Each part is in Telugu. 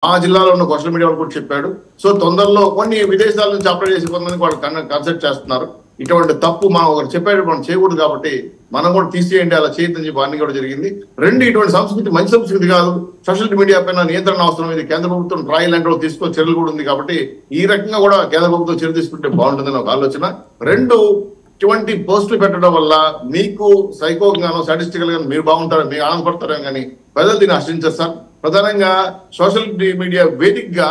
మా జిల్లాలో ఉన్న సోషల్ మీడియా కూడా చెప్పాడు. సో తొందరలో కొన్ని విదేశాల నుంచి అప్లై చేసి కొంతమందికి వాళ్ళు కన్సల్ట్ చేస్తున్నారు. ఇటువంటి తప్పు మనం ఒకటి చెప్పాడు మనం చేయకూడదు కాబట్టి మనం కూడా తీసేయండి, అలా చేయొద్దని చెప్పి అన్ని కూడా జరిగింది. రెండు, ఇటువంటి సంస్కృతి మంచి సంస్కృతి కాదు. సోషల్ మీడియా పైన నియంత్రణ అవసరం. ఇది కేంద్ర ప్రభుత్వం ట్రయల్ అండ్ తీసుకొని చర్యలు కూడా ఉంది కాబట్టి ఈ రకంగా కూడా కేంద్ర ప్రభుత్వం చర్య తీసుకుంటే బాగుంటుందని ఒక ఆలోచన. రెండు, ఇటువంటి పోస్టులు పెట్టడం వల్ల మీకు సైకోగానో స్టాటిస్టికల్ గానో మీరు బాగుంటారని మీరు ఆనందపడతారని కానీ ప్రజలు దీన్ని ఆశ్రయించారు సార్. ప్రధానంగా సోషల్ మీడియా వేదికగా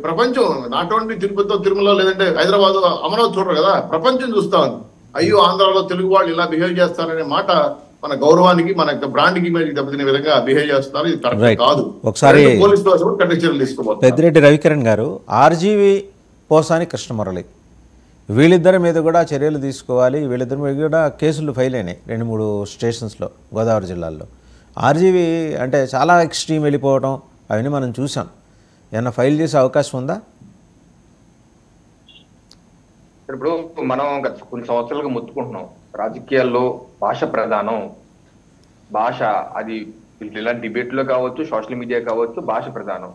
ప్రపంచం నాట్ ఓన్లీ తిరుపతితో తిరుమల లేదంటే హైదరాబాద్ అమరావతి చూడరు కదా, ప్రపంచం చూస్తా ఉంది. అయ్యో ఆంధ్రాలో తెలుగు వాళ్ళు ఇలా బిహేవ్ చేస్తారనే మాట మన గౌరవానికి మన బ్రాండ్ కి మీద దెబ్బతినే విధంగా బిహేవ్ చేస్తున్నారు. ఇది కరెక్ట్ కాదు. ఒకసారి పోలీసు కూడా కఠిన చర్యలు తీసుకోవాలి. పెద్దిరెడ్డి రవికిరణ్ గారు, ఆర్జీవి పోసాని కృష్ణమురళి వీళ్ళిద్దరి మీద కూడా చర్యలు తీసుకోవాలి. వీళ్ళిద్దరి మీద కూడా కేసులు ఫైల్ అయినాయి 2-3 స్టేషన్స్లో గోదావరి జిల్లాల్లో. ఆర్జీవి అంటే చాలా ఎక్స్ట్రీమ్ వెళ్ళిపోవడం అవన్నీ మనం చూసాం. ఏమన్నా ఫైల్ చేసే అవకాశం ఉందా? ఇప్పుడు మనం గత కొన్ని సంవత్సరాలుగా ముత్తుకుంటున్నాం, రాజకీయాల్లో భాష ప్రధానం. భాష అది ఇలాంటి డిబేట్లో కావచ్చు, సోషల్ మీడియా కావచ్చు, భాష ప్రధానం.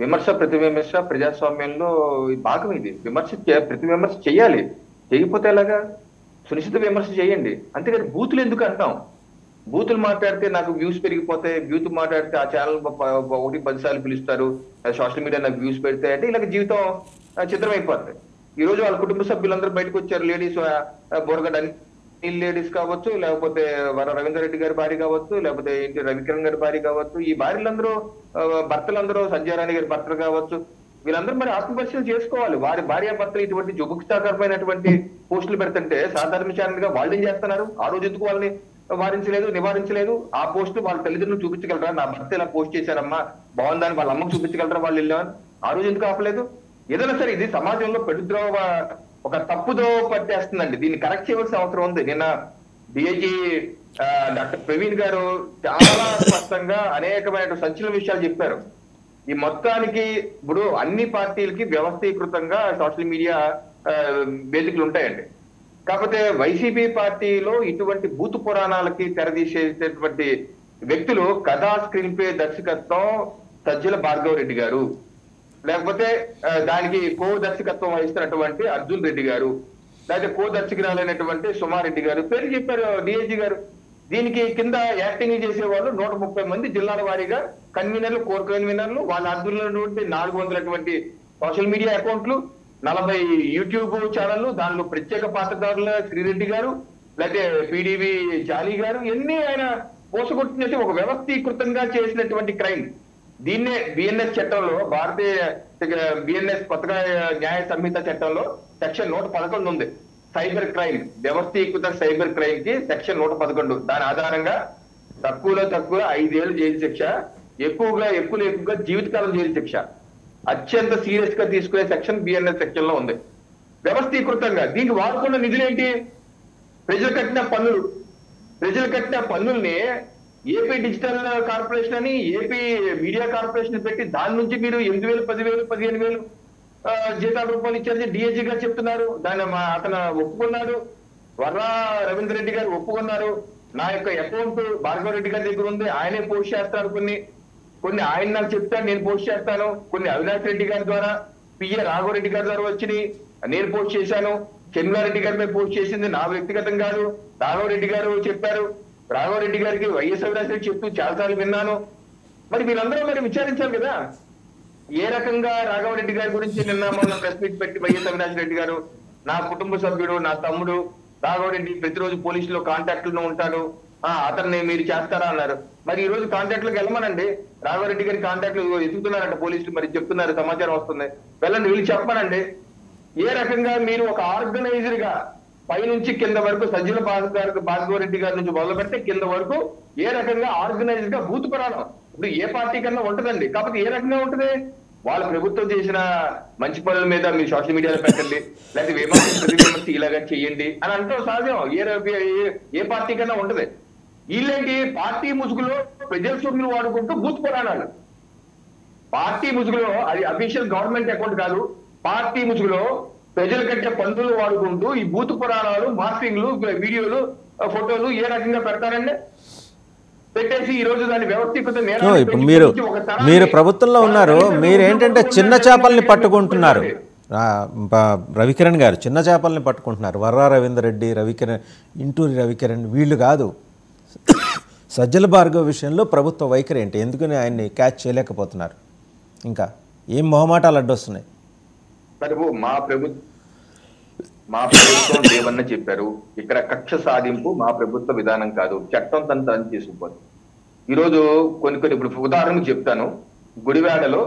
విమర్శ ప్రతి విమర్శ ప్రజాస్వామ్యంలో భాగం. ఇది ప్రతి విమర్శ చేయాలి. చేయకపోతే ఎలాగా? సునిశ్చిత విమర్శ చేయండి. అంతేకాదు బూతులు ఎందుకు అంటాం? బూతులు మాట్లాడితే నాకు వ్యూస్ పెరిగిపోతాయి, బూతులు మాట్లాడితే ఆ ఛానల్ 1-10 సార్లు పిలుస్తారు, సోషల్ మీడియా నాకు వ్యూస్ పెడితే అంటే ఇలాగ జీవితం చిత్రమైపోతుంది. ఈ రోజు వాళ్ళ కుటుంబ సభ్యులందరూ బయటకు వచ్చారు. లేడీస్ బోరగడ్డ అనిల్ లేడీస్ కావచ్చు, లేకపోతే రవీందర్ రెడ్డి గారి భార్య కావచ్చు, లేకపోతే రవికిరణ్ గారి భార్య కావచ్చు, ఈ భార్యలందరూ భర్తలందరూ సంజయ్ రాణి గారి భర్తలు కావచ్చు, వీళ్ళందరూ మరి ఆత్మపరిశీలన చేసుకోవాలి. వారి భార్యాభర్తలు ఇటువంటి జుగుప్సాకరమైనటువంటి పోస్టులు పెడుతుంటే సాధారణ ఛానల్ గా వాళ్ళు ఏం చేస్తున్నారు? ఆ రోజు ఎందుకు వాళ్ళని నివారించలేదు? ఆ పోస్టు వాళ్ళ తల్లిదండ్రులు చూపించగలరా? నా భర్త ఇలా పోస్ట్ చేశారమ్మా బాగుందని వాళ్ళ అమ్మకు చూపించగలరా? వాళ్ళు వెళ్ళామని ఆ రోజు ఎందుకు ఆపలేదు? ఏదైనా సరే ఇది సమాజంలో పెడుద్రోవ ఒక తప్పుదో పట్టేస్తుందండి. దీన్ని కరెక్ట్ చేయవలసిన అవసరం ఉంది. నిన్న డిఐజీ డాక్టర్ ప్రవీణ్ గారు చాలా స్పష్టంగా అనేకమైన సంచలన విషయాలు చెప్పారు. ఈ మొత్తానికి ఇప్పుడు అన్ని పార్టీలకి వ్యవస్థీకృతంగా సోషల్ మీడియా వేదికలు ఉంటాయండి. కాకపోతే వైసీపీ పార్టీలో ఇటువంటి బూతు పురాణాలకి తెరదీసేటటువంటి వ్యక్తులు కథా స్క్రీన్ ప్లే దర్శకత్వం సజ్జల భార్గవ్ రెడ్డి గారు, లేకపోతే దానికి కో దర్శకత్వం వహిస్తున్నటువంటి అర్జున్ రెడ్డి గారు, లేకపోతే కో దర్శకురాలైనటువంటి సుమారెడ్డి గారు పేరు చెప్పారు డిఐజీ గారు. దీనికి కింద యాక్టింగ్ చేసే వాళ్ళు 130 మంది జిల్లాల వారీగా కన్వీనర్లు, కోర్ కన్వీనర్లు, వాళ్ళ ఆధ్వర్యంలో 400 సోషల్ మీడియా అకౌంట్లు, 40 యూట్యూబ్ ఛానళ్లు, దానిలో ప్రత్యేక పాత్రదారుల శ్రీరెడ్డి గారు, లేకపోతే పిడివి జాలీ గారు, ఎన్ని ఆయన పోసగొట్టినట్టు ఒక వ్యవస్థీకృతంగా చేసినటువంటి క్రైమ్. దీన్నే బిఎన్ఎస్ చట్టంలో, భారతీయ బిఎన్ఎస్ కొత్తగా న్యాయ సంహిత చట్టంలో సెక్షన్ 111 ఉంది. సైబర్ క్రైమ్, వ్యవస్థీకృత సైబర్ క్రైమ్ కి సెక్షన్ 111. దాని ఆధారంగా తక్కువ 5 ఏళ్ళు జైలు శిక్ష, ఎక్కువగా జీవితకాలం జైలు శిక్ష, అత్యంత సీరియస్ గా తీసుకునే సెక్షన్ బిఎన్ఎస్ సెక్షన్ లో ఉంది. వ్యవస్థీకృతంగా దీనికి వాడుకున్న నిధులేంటి? ప్రజలు కట్టిన పన్నుల్ని ఏపీ డిజిటల్ కార్పొరేషన్ అని, ఏపీ మీడియా కార్పొరేషన్ పెట్టి దాని నుంచి మీరు 8,000, 10,000, 15,000 జీతాల రూపాయలు ఇచ్చారని డిఐజీ గారు చెప్తున్నారు. దాన్ని అతను ఒప్పుకున్నాడు. వర్రా రవీందర్ రెడ్డి గారు ఒప్పుకున్నారు. నా యొక్క అకౌంట్ భార్గవ్ రెడ్డి గారి దగ్గర ఉంది, ఆయనే పోస్ట్ చేస్తారు. కొన్ని ఆయన నాకు చెప్తాను, నేను పోస్ట్ చేస్తాను. కొన్ని అవినాష్ రెడ్డి గారి ద్వారా, పిఏ రాఘవరెడ్డి గారి ద్వారా వచ్చినాయి, నేను పోస్ట్ చేశాను. చెన్నారెడ్డి గారి మీద పోస్ట్ చేసింది నా వ్యక్తిగతం కాదు, రాఘవరెడ్డి గారు చెప్పారు. రాఘవరెడ్డి గారికి వైఎస్ అవినాష్ రెడ్డి చెప్తూ చాలాసార్లు విన్నాను. మరి వీళ్ళందరూ మరి విచారించాలి కదా ఏ రకంగా రాఘవరెడ్డి గారి గురించి. నిన్న మొన్న ప్రెస్ మీట్ పెట్టి వైఎస్ అవినాష్ రెడ్డి గారు నా కుటుంబ సభ్యుడు, నా తమ్ముడు రాఘవరెడ్డి ప్రతిరోజు పోలీసులో కాంటాక్ట్ లో ఉంటాడు, అతన్ని మీరు చేస్తారా అన్నారు. మరి ఈ రోజు కాంటాక్ట్ లోకి వెళ్ళమనండి. రాఘవరెడ్డి గారి కాంటాక్ట్ ఎదుగుతున్నారంట పోలీసులు, మరి చెప్తున్నారు, సమాచారం వస్తుంది. వెళ్ళండి, వీళ్ళు చెప్పమనండి. ఏ రకంగా మీరు ఒక ఆర్గనైజర్ గా పైనుంచి కింద వరకు సజ్జల భార్గవ రెడ్డి గారి నుంచి మొదలు పెడితే కింద వరకు ఏ రకంగా ఆర్గనైజర్ గా బూతు పురాణం ఇప్పుడు ఏ పార్టీ కన్నా ఉంటుందండి. కాకపోతే ఏ రకంగా ఉంటుంది? వాళ్ళ ప్రభుత్వం చేసిన మంచి పనుల మీద మీరు సోషల్ మీడియాలో పెట్టండి, లేకపోతే విమర్శ ఇలాగా చెయ్యండి అని అంటాం సహజం. ఏ పార్టీ కన్నా ఉంటది. వీళ్ళేంటి పార్టీ ముసుగులో ప్రజాస్వామ్యం వాడుకుంటూ బూత్ పురాణాలు. పార్టీ ముసుగులో, అది అఫీషియల్ గవర్నమెంట్ అకౌంట్ కాదు, పార్టీ ముసుగులో ప్రజల కంటే పన్నులు వాడుకుంటూ ఈ బూత్ పురాణాలు, మార్ఫింగ్లు, వీడియోలు, ఫోటోలు ఏ రకంగా పెడతారండి? పెట్టేసి ఈ రోజు దాన్ని వ్యవస్థీకృత ఇప్పుడు మీరు ప్రభుత్వంలో ఉన్నారు, మీరేంటంటే చిన్న చేపల్ని పట్టుకుంటున్నారు. రవికిరణ్ గారు చిన్న చేపల్ని పట్టుకుంటున్నారు. వర్రా రవీందర్ రెడ్డి, రవికిరణ్, ఇంటూరి రవికిరణ్ వీళ్ళు కాదు. సజ్జల భార్గవ్ విషయంలో ప్రభుత్వ వైఖరి ఏంటి? ఎందుకని ఆయన్ని క్యాచ్ చేయలేకపోతున్నారు? ఇంకా ఏం మొహమాటాలు అడ్డొస్తున్నాయి? మా ప్రభుత్వం దేవన్న చెప్పారు, ఇక్కడ కక్ష సాధింపు మా ప్రభుత్వ విధానం కాదు, చట్టం తను చేసుకుపోదు. ఈరోజు కొన్ని ఇప్పుడు ఉదాహరణకు చెప్తాను. గుడివాడలో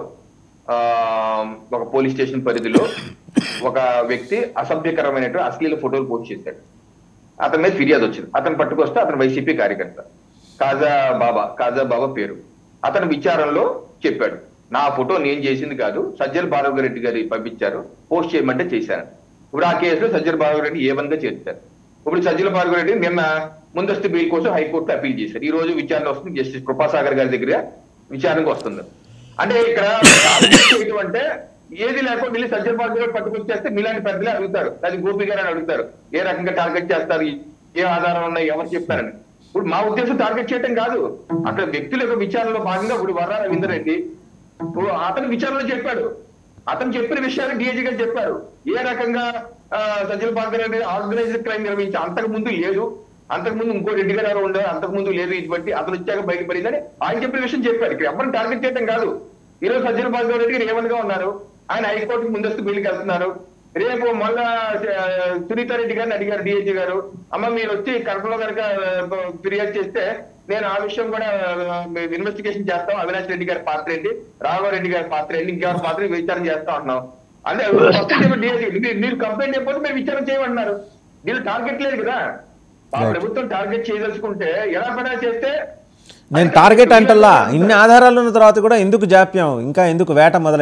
ఒక పోలీస్ స్టేషన్ పరిధిలో ఒక వ్యక్తి అసభ్యకరమైనటువంటి అశ్లీల ఫోటోలు పోస్ట్ చేశాడు. అతని మీద ఫిర్యాదు వచ్చింది. అతను పట్టుకొస్తే అతను వైసీపీ కార్యకర్త, కాజా బాబా పేరు. అతను విచారణలో చెప్పాడు, నా ఫోటో నేను చేసింది కాదు, సజ్జల భార్గవ రెడ్డి గారు పంపించారు, పోస్ట్ చేయమంటే చేశాను. ఇప్పుడు ఆ కేసులో సజ్జల భార్గవ రెడ్డి A1గా చేర్చారు. ఇప్పుడు సజ్జల భార్గవ రెడ్డి నిన్న ముందస్తు బెయిల్ కోసం హైకోర్టులో అప్పీల్ చేశారు. ఈ రోజు విచారణ వస్తుంది, జస్టిస్ కృపాసాగర్ గారి దగ్గర విచారణకు వస్తుంది. అంటే ఇక్కడ అంటే ఏది లేకుండా వెళ్ళి సజ్జల భార్గవ రెడ్డి పట్టుకొచ్చేస్తే మీలాంటి పెద్దలే అడుగుతారు, అది గోపి గారు అని అడుగుతారు, ఏ రకంగా టార్గెట్ చేస్తారు, ఏ ఆధారం ఉన్నాయి, ఎవరు చెప్తారని. ఇప్పుడు మా ఉద్దేశం టార్గెట్ చేయడం కాదు, అక్కడ వ్యక్తుల యొక్క విచారణలో భాగంగా ఇప్పుడు వర్రా రవీందర్ రెడ్డి అతను విచారణలో చెప్పాడు. అతను చెప్పిన విషయాలు DIG గారు చెప్పారు. ఏ రకంగా సజ్జల భార్గవ రెడ్డి ఆర్గనైజ్డ్ క్రైమ్ నిర్వహించి అంతకు ముందు లేదు, అంతకుముందు ఇంకో రెడ్డి గారు ఉండదు, అంతకుముందు లేదు, ఇది బట్టి అతను వచ్చాక బయటపడిందని ఆయన చెప్పిన విషయం చెప్పారు. ఇక్కడ ఎవరిని టార్గెట్ చేయడం కాదు. ఈ రోజు సజ్జల భార్గవ రెడ్డి గారు A1గా ఉన్నారు, ఆయన హైకోర్టుకు ముందస్తు బిల్లుకి వెళ్తున్నారు. రేపు మళ్ళా సునీతారెడ్డి గారిని అడిగారు DIG గారు, అమ్మ మీరు వచ్చి కడపలో కనుక ఫిర్యాదు చేస్తే నేను ఆ విషయం కూడా ఇన్వెస్టిగేషన్ చేస్తాం, అవినాష్ రెడ్డి గారి పాత్ర ఏంటి, రాఘవరెడ్డి గారి పాత్ర ఏంటి, ఇంకెవరి పాత్ర విచారణ చేస్తా ఉంటున్నాం. అంటే మీరు కంప్లైంట్ అయిపోతే మేము విచారణ చేయమంటున్నారు. వీళ్ళు టార్గెట్ లేదు కదా. ఆ ప్రభుత్వం టార్గెట్ చేయదలుచుకుంటే ఎలా పడా చేస్తే నేను టార్గెట్ అంటల్లా, ఇన్ని ఆధారాలు ఉన్న తర్వాత కూడా ఎందుకు జాప్యం, ఇంకా ఎందుకు వేట మొదలై